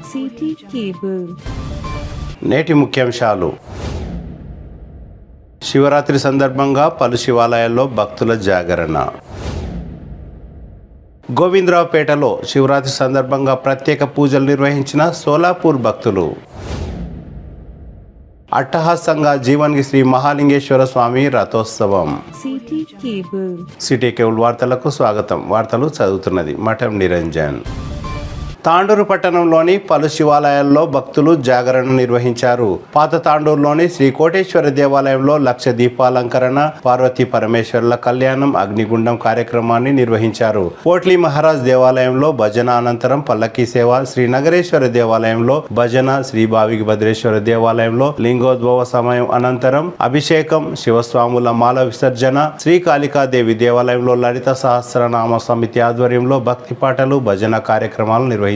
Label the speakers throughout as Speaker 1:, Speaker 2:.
Speaker 1: City cable.
Speaker 2: నేటి ముఖ్యాంశాలు. శివరాత్రి సందర్భంగా పలు శివాలయాల్లో భక్తుల జాగరణ. గోవిందరావుపేటలో శివరాత్రి సందర్భంగా ప్రత్యేక పూజలు నిర్వహించిన సోలాపూర్ భక్తులు. అట్టహాసంగా జీవన్కి శ్రీ మహాలింగేశ్వర స్వామి రథోత్సవం. సిటీ కేబుల్ వార్తలకు స్వాగతం. వార్తలు చదువుతున్నది మఠం నిరంజన్. తాండూరు పట్టణంలోని పలు శివాలయాల్లో భక్తులు జాగరణ నిర్వహించారు. పాత తాండూరులోని శ్రీ కోటేశ్వర దేవాలయంలో లక్ష దీపాలంకరణ, పార్వతీ పరమేశ్వరుల కళ్యాణం, అగ్నిగుండం కార్యక్రమాన్ని నిర్వహించారు. పోట్లీ మహారాజ్ దేవాలయంలో భజన అనంతరం పల్లకీ సేవ, శ్రీ నగరేశ్వర దేవాలయంలో భజన, శ్రీ భావికి భద్రేశ్వర దేవాలయంలో లింగోద్భవ సమయం అనంతరం అభిషేకం, శివస్వాముల మాల విసర్జన, శ్రీకాళికాదేవి దేవాలయంలో లలిత సహస్రనామ సమితి ఆధ్వర్యంలో భక్తి పాటలు, భజన కార్యక్రమాలు నిర్వహించారు.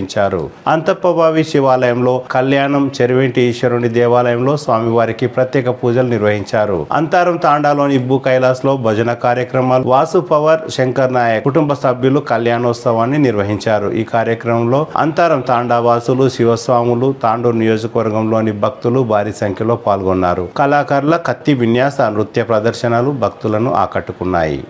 Speaker 2: అంతప్పభావి శివాలయంలో కళ్యాణం, చెరువేంటి ఈశ్వరుని దేవాలయంలో స్వామివారికి ప్రత్యేక పూజలు నిర్వహించారు. అంతారం తాండాలోని ఇబ్బు కైలాస్ లో భజన కార్యక్రమాలు, వాసు పవర్, శంకర్ నాయక్ కుటుంబ సభ్యులు కళ్యాణోత్సవాన్ని నిర్వహించారు. ఈ కార్యక్రమంలో అంతారం తాండావాసులు, శివస్వాములు, తాండూరు నియోజకవర్గంలోని భక్తులు భారీ సంఖ్యలో పాల్గొన్నారు. కళాకారుల కత్తి విన్యాస, నృత్య ప్రదర్శనలు భక్తులను ఆకట్టుకున్నాయి.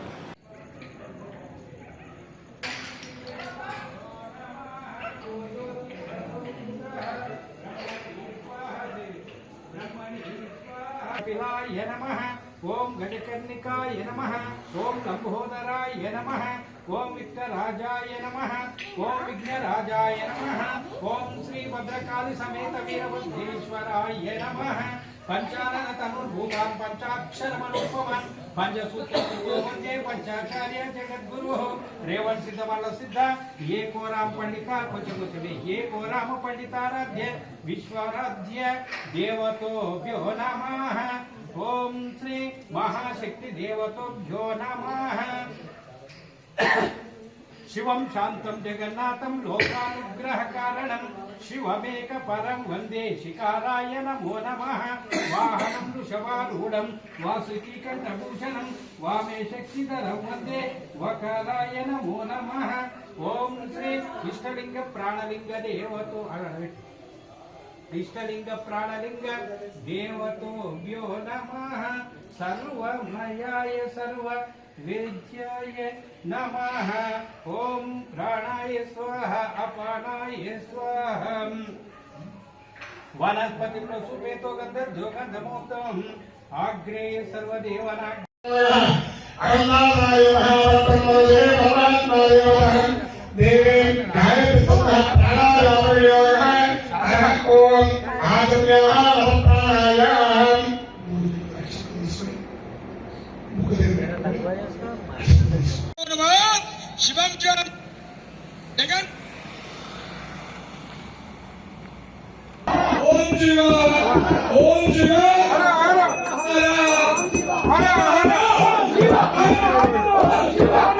Speaker 3: ओम गजकर्णिकाय नमः, ओम लंबोदराय नमः, ओम विघ्नराजाय नमः, ओम विघ्नराजाय नमः, ओम श्री भद्रकाली समेत वीरभद्रेश्वराय नमः. पंचानन तनुर्भूतान् पंचाक्षरमनुपमन् पंचसूत्रवन्दे पंचाचार्य जगद्गुरुः रेवण सिद्धमल सिद्ध एको राम पंडिता कुचकुचमे एको राम पंडिताराध्य विश्वाराध्य देवतोभ्यो नमः. ओम श्री महाशक्ति देवतोभ्यो नमः. शिवं शांतं जगन्नाथं लोकानुग्रह कारणं शिवमेक परं वन्दे शिकाराय नमो नमः. वाहनं वृषभारूढं वासुकीकण्ठभूषणं वामे शक्तिधरं वन्दे वकाराय नमो नमः. ओम श्री इष्टलिंग प्राणलिंग देवतो इष्टलिंग प्राणलिंग देवतोभ्यो नमः. सर्वमयाय सर्व वेद्याय नमः. ओम प्राणाय स्वाहा अपानाय स्वाहा. वनस्पति प्रसुपेतो गन्धर्वो गन्धमोक्तम् आग्रेय सर्वदेवना
Speaker 4: अरुणाय महावतमले भवात्माय देवे गायत्री सुमः प्राणाय अवयोः ओम आदित्याय प्राणायाम शिवम जगन ओम शिवा ओम शिवा हर हर हर हर शिवा शिवा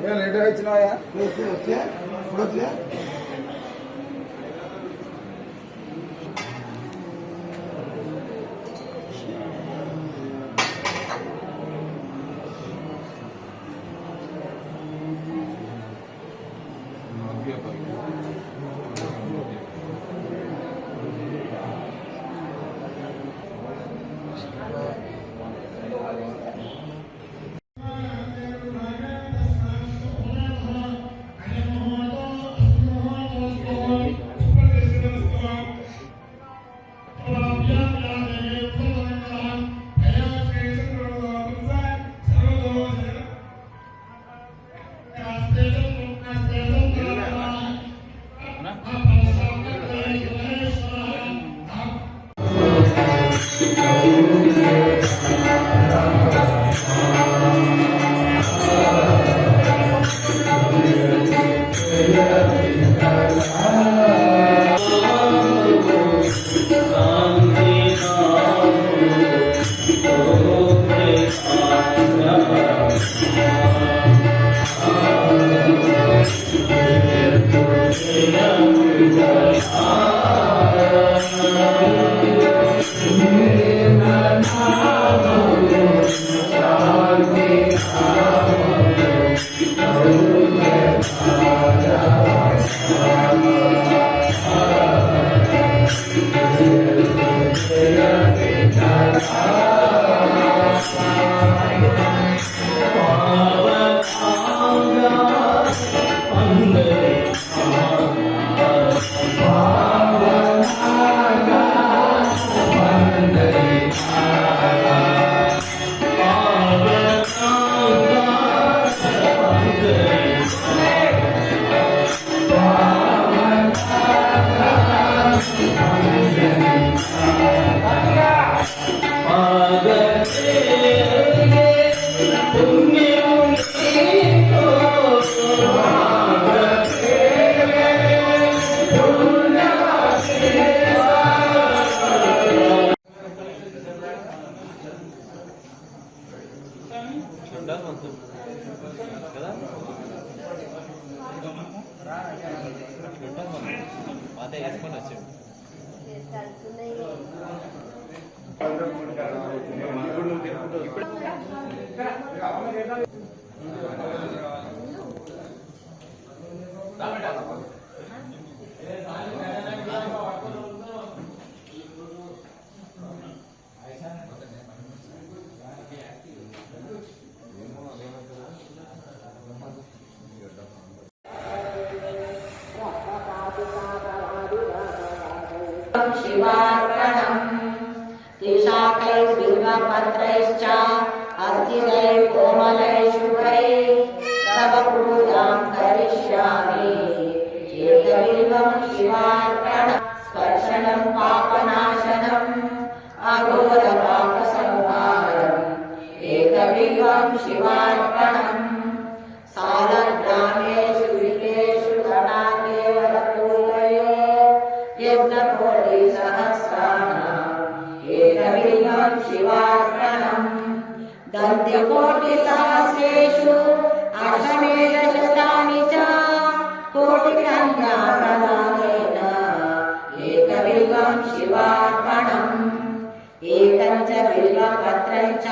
Speaker 1: లేట్ వచ్చినాయా
Speaker 5: शिवार्पणम् तिशाकैर्बिल्वपत्रैश्च अस्थिरैः कोमलैः शुभैः तव पूजां करिष्यामि एकबिल्वं शिवार्पणम् स्पर्शनं पापनाशनम् अघोरपापसंहारम् एकबिल्वं शिवार्पणम् सालग्रामेषु विलेषु गणादेवरपूजयो यज्ञकोटिसहस्राणाम् एकबिल्वं शिवार्पणम् दन्त्यकोटिसहस्रेषु अश्वमेधशतानि च कोटिकन्याप्रदानेन एकबिल्वं शिवार्पणम् एकं च बिल्वपत्रं च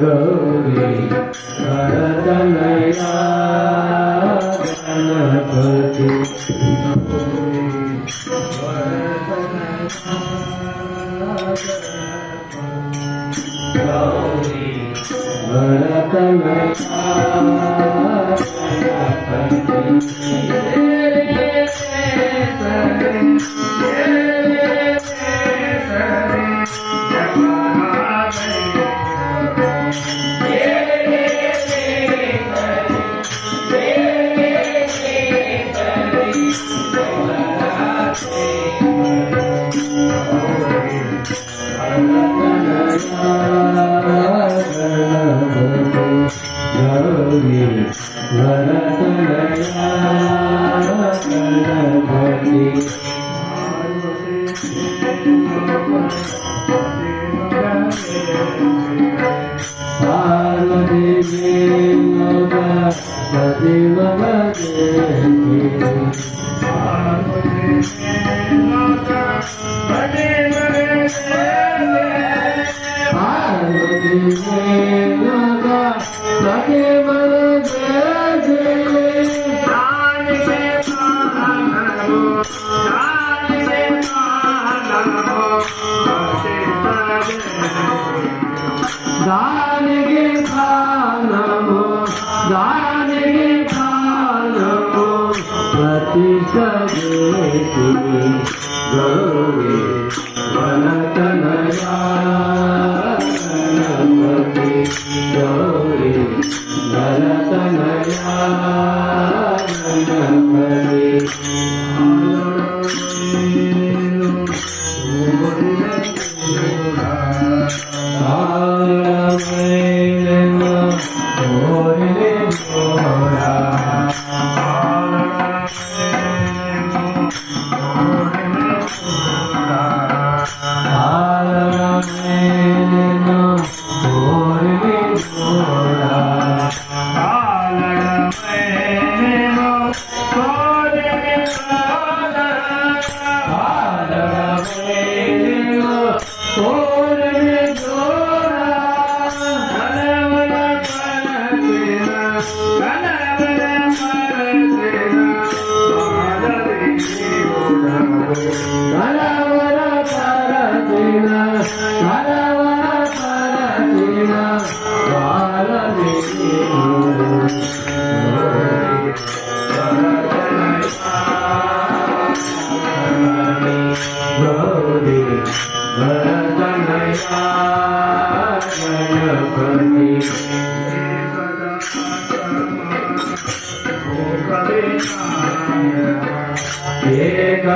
Speaker 6: गौरी वरदनया गणपति गौरी वरदनया గౌరీ వరదనయా గణపతి పార్వతీ పతి మగదే దానికి కాలము ప్రతిష్ఠేసి గౌరీ వనతనయా గణపతి గౌరీ వనతనయా గణపతి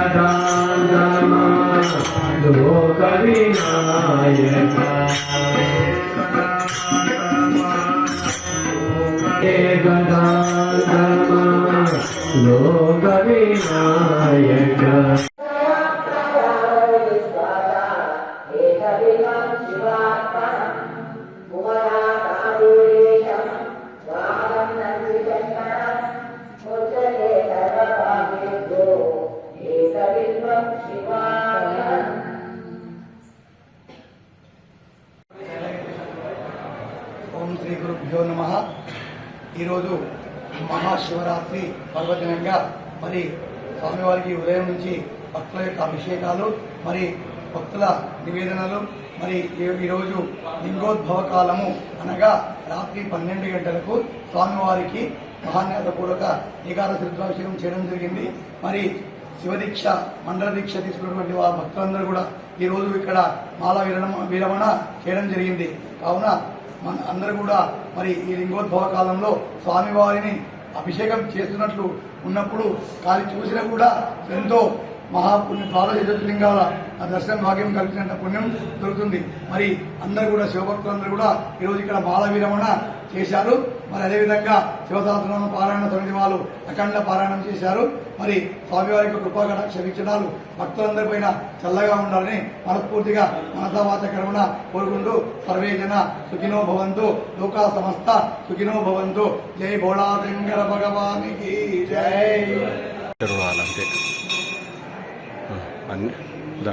Speaker 6: ఏకదానమా లోక వినాయక ఏకదానమా లోక వినాయక
Speaker 1: ఓం శ్రీ గురుభ్యో నమః. ఈరోజు మహాశివరాత్రి పర్వదినంగా మరి స్వామివారికి ఉదయం నుంచి భక్తుల యొక్క అభిషేకాలు, మరి భక్తుల నివేదనలు, మరి ఈరోజు లింగోద్భవ కాలము అనగా రాత్రి 12 గంటలకు స్వామివారికి మహాన్యాసపూర్వక ఏకాదశి రుద్రాభిషేకం చేయడం జరిగింది. మరి శివదీక్ష మండల దీక్ష తీసుకున్నటువంటి వారు భక్తులందరూ కూడా ఈరోజు ఇక్కడ మాల విరమణ చేయడం జరిగింది. కావున మన అందరూ కూడా మరి ఈ లింగోద్భవ కాలంలో స్వామివారిని అభిషేకం చేస్తున్నట్లు ఉన్నప్పుడు కానీ చూసినా కూడా ఎంతో మహాపుణ్య ద్వాదశ జ్యోతిర్లింగాల దర్శనం భాగ్యం కల్పించినంత పుణ్యం దొరుకుతుంది. మరి అందరూ కూడా శివభక్తులందరూ కూడా ఈరోజు ఇక్కడ మాల విరమణ చేశారు. మరి అదేవిధంగా శివసహస్రనామ పారాయణ సమితి వాళ్ళు అఖండ పారాయణం చేశారు. మరి స్వామివారి యొక్క కృపా కటాక్ష వీక్షణాలు భక్తులందరిపైన చల్లగా ఉండాలని మనస్ఫూర్తిగా మనసావాత కర్మణ కోరుకుంటూ సర్వే జన సుఖినో భవంతు, లోకా సమస్త సుఖినో భవంతు. జై భోళా శంకర భగవానికి జై.
Speaker 2: అంతే అన్ని దా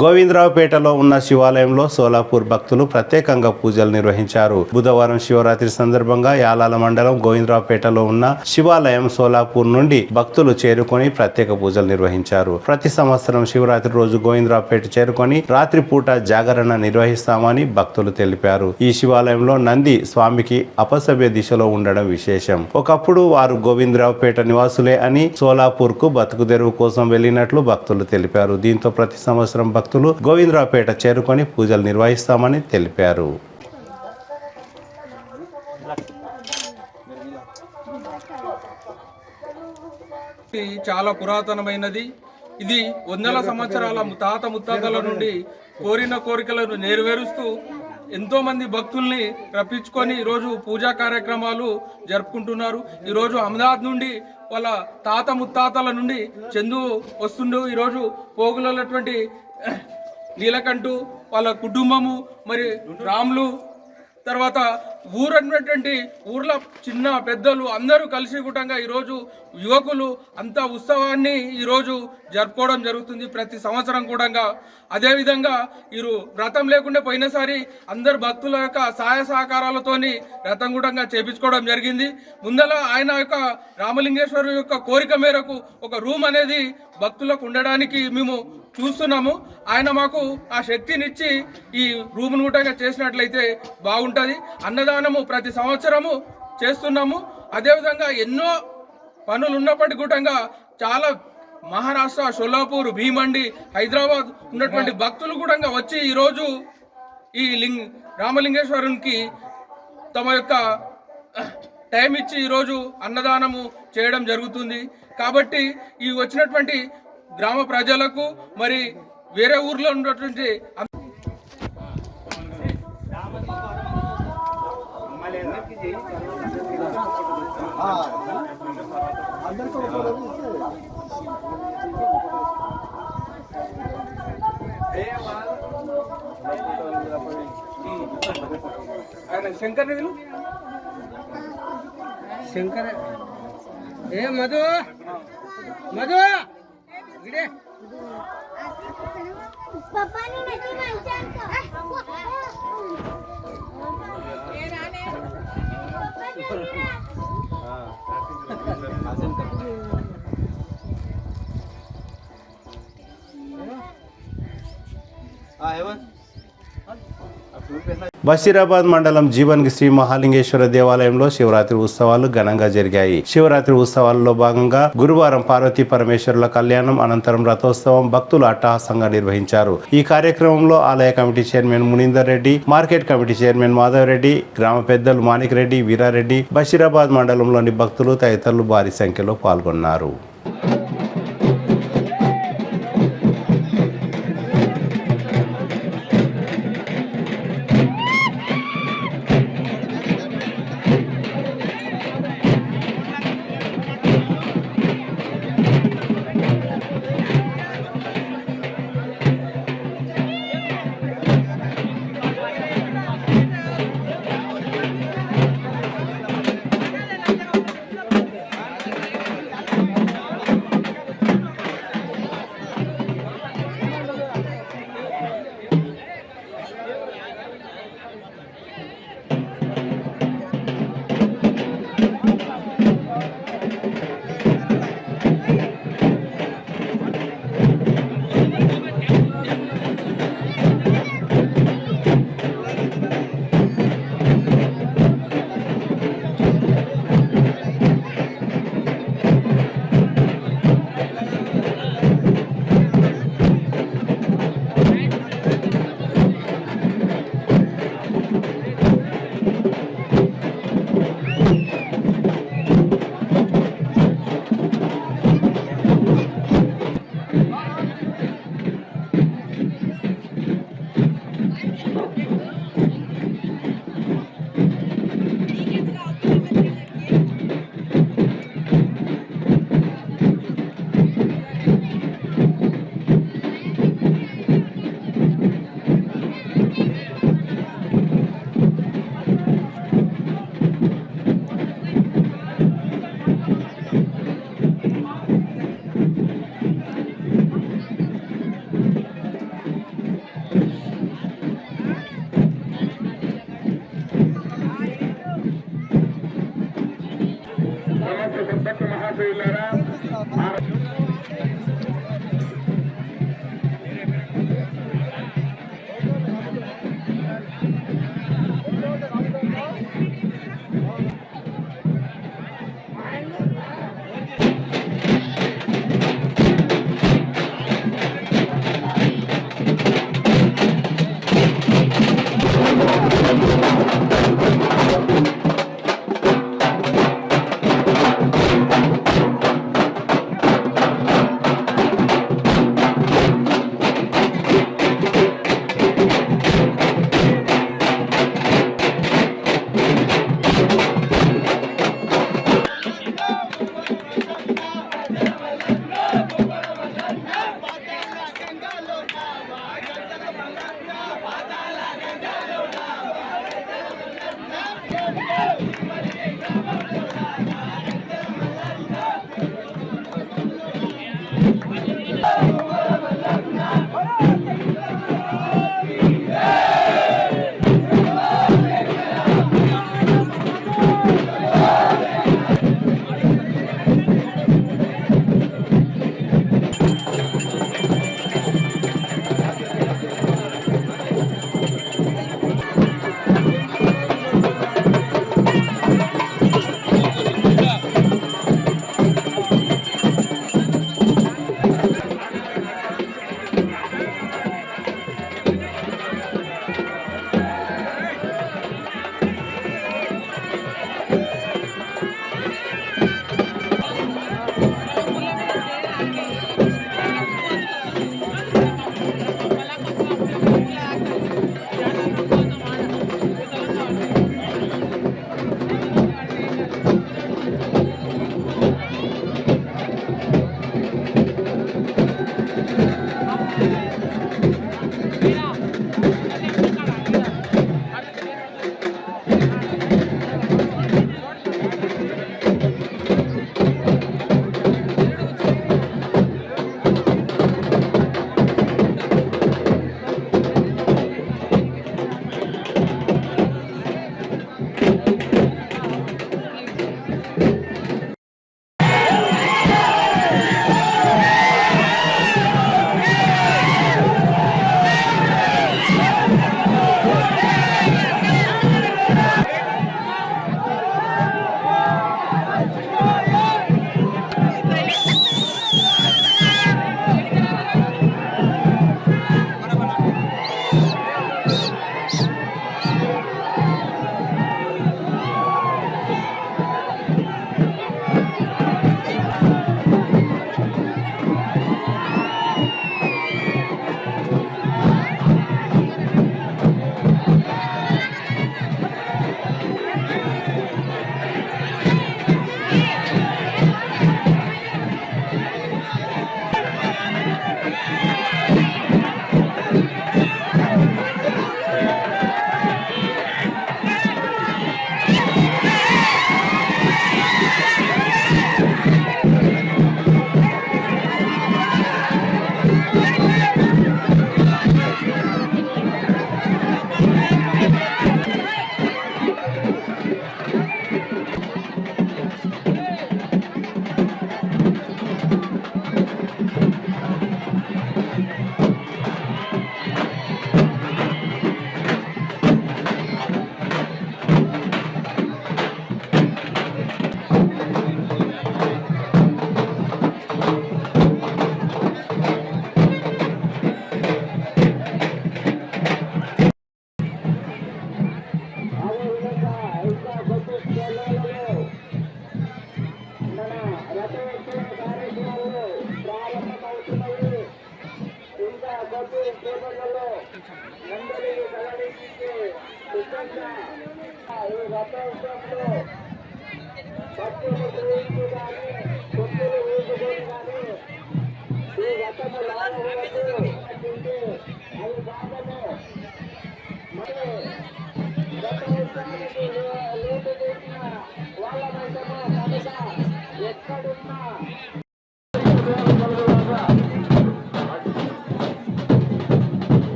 Speaker 2: గోవిందరావుపేటలో ఉన్న శివాలయంలో సోలాపూర్ భక్తులు ప్రత్యేకంగా పూజలు నిర్వహించారు. బుధవారం శివరాత్రి సందర్భంగా యాలాల మండలం గోవిందరావుపేటలో ఉన్న శివాలయం సోలాపూర్ నుండి భక్తులు చేరుకొని ప్రత్యేక పూజలు నిర్వహించారు. ప్రతి సంవత్సరం శివరాత్రి రోజు గోవిందరావుపేట చేరుకొని రాత్రి పూట జాగరణ నిర్వహిస్తామని భక్తులు తెలిపారు. ఈ శివాలయంలో నంది స్వామికి అపసవ్య దిశలో ఉండడం విశేషం. ఒకప్పుడు వారు గోవిందరావుపేట నివాసులే అని సోలాపూర్ కు బతుకుదెరువు కోసం వెళ్లినట్లు భక్తులు తెలిపారు. దీంతో ప్రతి సంవత్సరం భక్తులు గోవిందరావుపేట చేరుకొని పూజలు నిర్వహిస్తామని తెలిపారు.
Speaker 7: చాలా పురాతనమైనది. ఇది వందల సంవత్సరాల తాత ముత్తాతల నుండి కోరిన కోరికలను నెరవేరుస్తూ ఎంతో మంది భక్తుల్ని రప్పించుకొని ఈరోజు పూజా కార్యక్రమాలు జరుపుకుంటున్నారు. ఈరోజు అహ్మదాబాద్ నుండి వాళ్ళ తాత ముత్తాతల నుండి చందు వస్తుండు. ఈరోజు పోగులటువంటి నీలకంఠు వాళ్ళ కుటుంబము మరి రాములు తర్వాత ఊరన్నటువంటి ఊర్ల చిన్న పెద్దలు అందరూ కలిసి కూటంగా ఈరోజు యువకులు అంత ఉత్సవాన్ని ఈరోజు జరుపుకోవడం జరుగుతుంది ప్రతి సంవత్సరం కూడా. అదేవిధంగా వీరు వ్రతం లేకుండా పోయినసారి అందరు భక్తుల యొక్క సహాయ సహకారాలతోని వ్రతం కూడా చేపించుకోవడం జరిగింది. ముందల ఆయన యొక్క రామలింగేశ్వరు యొక్క కోరిక మేరకు ఒక రూమ్ అనేది భక్తులకు ఉండడానికి మేము చూస్తున్నాము. ఆయన మాకు ఆ శక్తినిచ్చి ఈ రూమ్ను కూడా చేసినట్లయితే బాగుంటుంది. అన్నదానము ప్రతి సంవత్సరము చేస్తున్నాము. అదేవిధంగా ఎన్నో పనులు ఉన్నప్పటికీ కూడా చాలా మహారాష్ట్ర, షోలాపూర్, భీమండి, హైదరాబాద్ ఉన్నటువంటి భక్తులు కూడా వచ్చి ఈరోజు ఈ రామలింగేశ్వరునికి తమ యొక్క టైం ఇచ్చి ఈరోజు అన్నదానము చేయడం జరుగుతుంది. కాబట్టి ఈ వచ్చినటువంటి గ్రామ ప్రజలకు మరి వేరే ఊర్లో ఉన్నటువంటి శంకర్ నిధులు శంకర్ ఏ మధు మధు ఇడే
Speaker 2: బషీరాబాద్ మండలం జీవన్గి శ్రీ మహాలింగేశ్వర దేవాలయంలో శివరాత్రి ఉత్సవాలు ఘనంగా జరిగాయి. శివరాత్రి ఉత్సవాలలో భాగంగా గురువారం పార్వతీ పరమేశ్వరుల కళ్యాణం అనంతరం రథోత్సవం భక్తులు అట్టహాసంగా నిర్వహించారు. ఈ కార్యక్రమంలో ఆలయ committee chairman Muninder Reddy, market committee chairman Madhav Reddy, గ్రామ పెద్దలు మాణిక్ రెడ్డి, వీరారెడ్డి, బషీరాబాద్ మండలంలోని భక్తులు తదితరులు భారీ సంఖ్యలో పాల్గొన్నారు.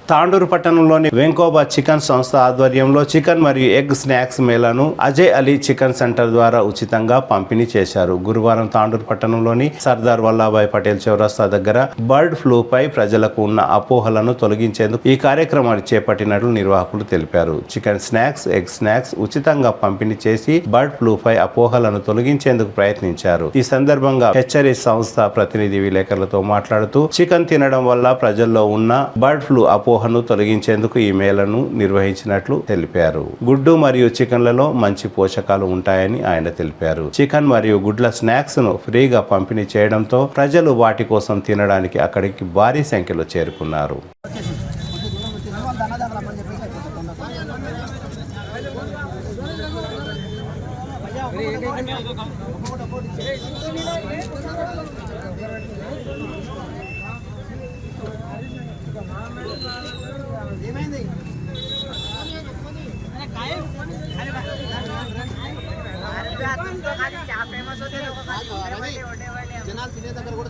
Speaker 2: తాండూరు పట్టణంలోని వెంకోబా చికెన్ సంస్థ ఆధ్వర్యంలో చికెన్ మరియు ఎగ్ స్నాక్స్ మేళాను అజయ్ అలీ చికెన్ సెంటర్ ద్వారా ఉచితంగా పంపిణీ చేశారు. గురువారం తాండూరు పట్టణంలోని సర్దార్ వల్లభాయ్ పటేల్ చౌరస్తా దగ్గర బర్డ్ ఫ్లూ పై ప్రజలకు ఉన్న అపోహలను తొలగించేందుకు ఈ కార్యక్రమాన్ని చేపట్టినట్లు నిర్వాహకులు తెలిపారు. చికెన్ స్నాక్స్, ఎగ్ స్నాక్స్ ఉచితంగా పంపిణీ చేసి బర్డ్ ఫ్లూ పై అపోహలను తొలగించేందుకు ప్రయత్నించారు. ఈ సందర్భంగా హెచ్ఆర్ఏ సంస్థ ప్రతినిధి విలేకరులతో మాట్లాడుతూ చికెన్ తినడం వల్ల ప్రజల్లో ఉన్న బర్డ్ ఫ్లూ అపోహను తొలగించేందుకు ఈ మేళను నిర్వహించినట్లు తెలిపారు. గుడ్డు మరియు చికెన్లలో మంచి పోషకాలు ఉంటాయని ఆయన తెలిపారు. చికెన్ మరియు గుడ్ల స్నాక్స్ ను ఫ్రీగా పంపిణీ చేయడంతో ప్రజలు వాటి కోసం తినడానికి అక్కడికి భారీ సంఖ్యలో చేరుకున్నారు.
Speaker 8: జనాలు తినే దగ్గర కూడా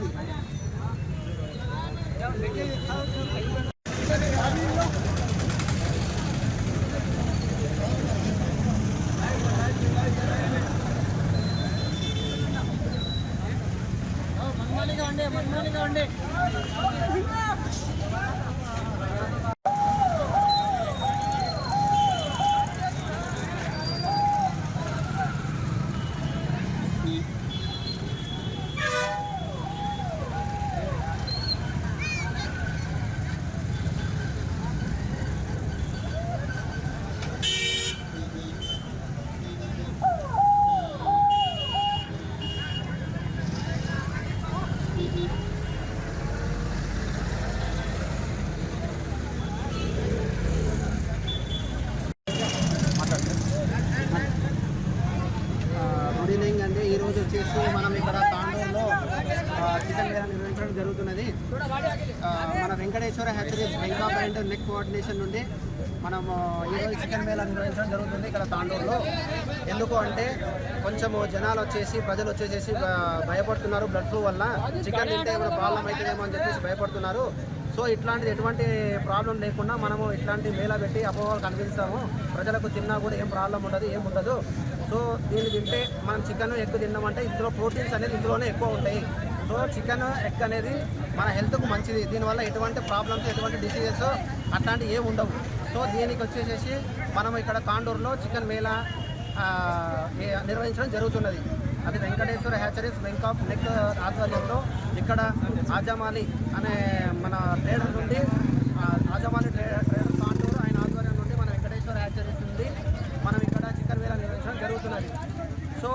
Speaker 8: వచ్చేసి మనం ఇక్కడ తాండూరులో చికెన్ మేళా నిర్వహించడం జరుగుతున్నది. మన వెంకటేశ్వర హ్యాచరీస్ బెంగాప్ అండ్ నెక్ కోఆర్డినేషన్ నుండి మనము ఈరోజు చికెన్ మేళా నిర్వహించడం జరుగుతుంది ఇక్కడ తాండూరులో. ఎందుకు అంటే కొంచెము జనాలు వచ్చేసి ప్రజలు వచ్చేసేసి భయపడుతున్నారు బ్లడ్ ఫ్లూ వల్ల, చికెన్ తింటే ఏమైనా ప్రాబ్లం అవుతుందేమో అని చెప్పేసి భయపడుతున్నారు. సో ఇట్లాంటిది ఎటువంటి ప్రాబ్లం లేకుండా మనము ఇట్లాంటి మేళా పెట్టి అపోహలు కనిపిస్తాము. ప్రజలకు తిన్నా కూడా ఏం ప్రాబ్లం ఉండదు, ఏం ఉండదు. సో దీన్ని తింటే మనం చికెన్ ఎగ్ తిన్నామంటే ఇందులో ప్రోటీన్స్ అనేది ఇందులోనే ఎక్కువ ఉంటాయి. సో చికెన్ ఎగ్ అనేది మన హెల్త్కు మంచిది. దీనివల్ల ఎటువంటి ప్రాబ్లమ్స్, ఎటువంటి డిసీజెస్ అట్లాంటివి ఏమి ఉండవు. సో దీనికి వచ్చేసేసి మనం ఇక్కడ తాండూరులో చికెన్ మేళా నిర్వహించడం జరుగుతున్నది. అది వెంకటేశ్వర హ్యాచరీస్ బెంకాప్ నెక్ ఆధ్వర్యంలో ఇక్కడ ఆజమాలి అనే మన ట్రేడర్ నుండి ఆజమాలి ట్రేడర్ తాండూరు ఆయన ఆధ్వర్యం నుండి మన వెంకటేశ్వర హ్యాచరీస్ నుండి మనం ఇక్కడ చికెన్ మేళా నిర్వహించడం జరుగుతున్నది. సో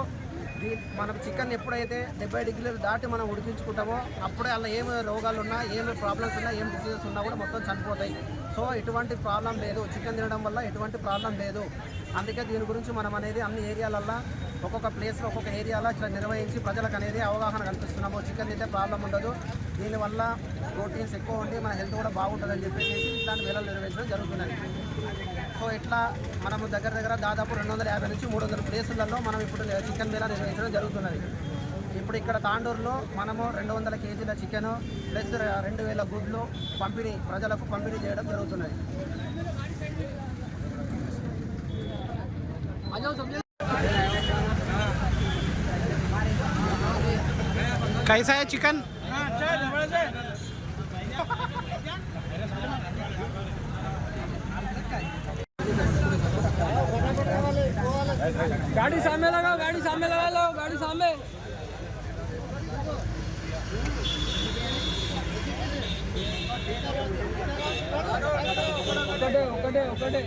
Speaker 8: మనం చికెన్ ఎప్పుడైతే 70 డిగ్రీలు దాటి మనం ఉడికించుకుంటామో అప్పుడే అలా ఏమి రోగాలు ఉన్నా, ఏమి ప్రాబ్లమ్స్ ఉన్నా, ఏం డిసీజెస్ ఉన్నా కూడా మొత్తం చనిపోతాయి. సో ఎటువంటి ప్రాబ్లం లేదు, చికెన్ తినడం వల్ల ఎటువంటి ప్రాబ్లం లేదు. అందుకే దీని గురించి మనం అనేది అన్ని ఏరియాలల్లో ఒక్కొక్క ప్లేస్లో ఒక్కొక్క ఏరియాలో ఇట్లా నిర్వహించి ప్రజలకు అనేది అవగాహన కల్పిస్తున్నాము. చికెన్ తింటే ప్రాబ్లం ఉండదు, దీనివల్ల ప్రోటీన్స్ ఎక్కువ ఉండి మన హెల్త్ కూడా బాగుంటుందని చెప్పేసి ఇట్లాంటి వేళలు నిర్వహించడం జరుగుతున్నది. సో ఇట్లా మనము దగ్గర దాదాపు 250 నుంచి 300 ప్లేసులలో మనం ఇప్పుడు చికెన్ మేళా నిర్వహించడం జరుగుతున్నది. ఇప్పుడు ఇక్కడ తాండూరులో మనము 200 కేజీల చికెన్ ప్లస్ 2000 గుడ్లు ప్రజలకు పంపిణీ చేయడం జరుగుతున్నది.
Speaker 3: कैसा है चिकन?
Speaker 9: गाड़ी सामने लगाओ, गाड़ी सामने लगा लो, गाड़ी सामने। ఒకటే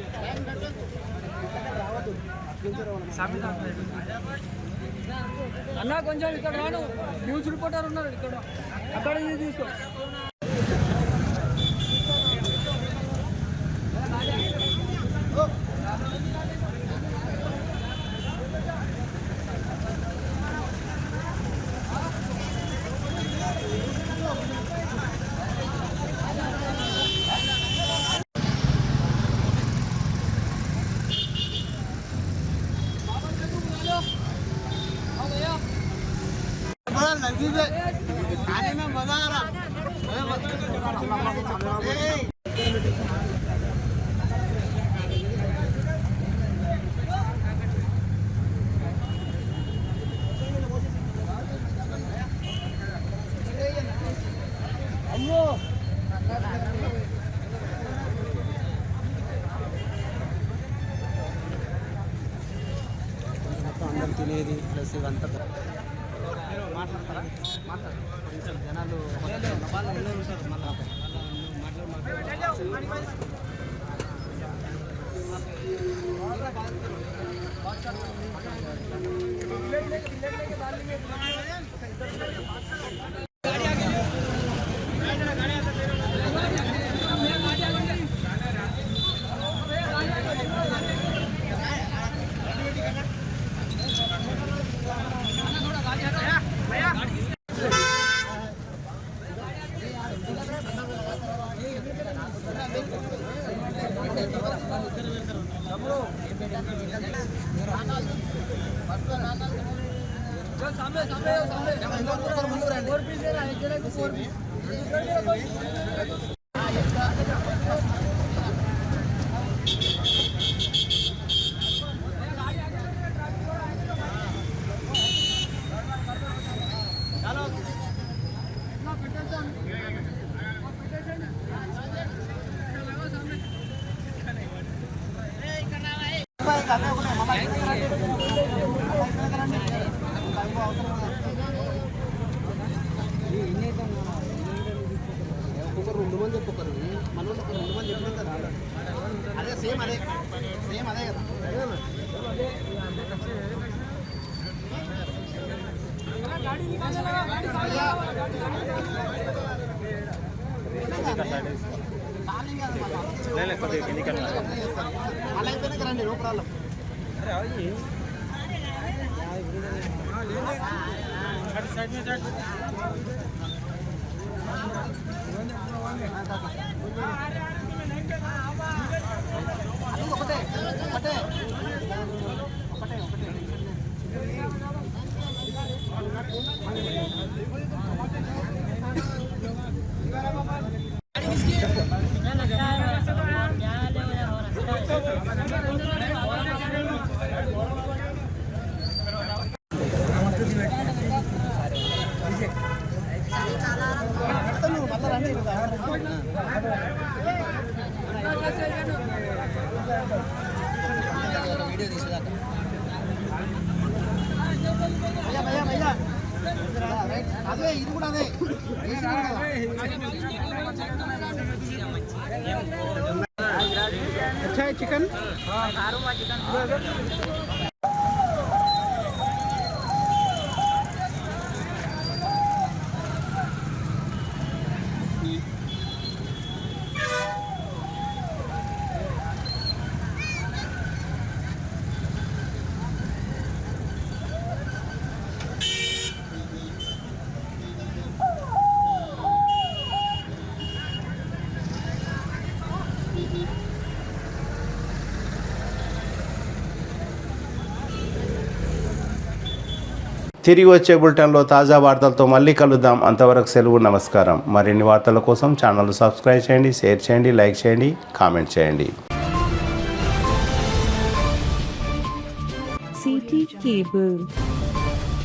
Speaker 9: అన్నా కొంచెం ఇక్కడ రాను, న్యూస్ రిపోర్టర్ ఉన్నారు ఇక్కడ, అక్కడ ఇది తీసుకో.
Speaker 8: खाने में मजा आ रहा। అందరం తినేది ప్లస్ ఇవంతా మాట్లాడతారా? కొంచెం జనాలు వాళ్ళు ఉంటారు ఒక్కొక్కరు 2 మంది ఒక్కొక్కరు మన 2 మంది చెప్పినాం కదా. అదే సేమ్ అదే కదా. అలా అయితేనే కదండి, నో ప్రాబ్లం. అదే ఇది కూడా అదే
Speaker 3: अच्छा है चिकन
Speaker 2: తిరిగి వచ్చే బులెటిన్లో తాజా వార్తలతో మళ్ళీ కలుద్దాం. అంతవరకు సెలవు, నమస్కారం. మరిన్ని వార్తల కోసం ఛానల్ సబ్స్క్రైబ్ చేయండి, షేర్ చేయండి, లైక్ చేయండి, కామెంట్ చేయండి.
Speaker 10: CT Cable.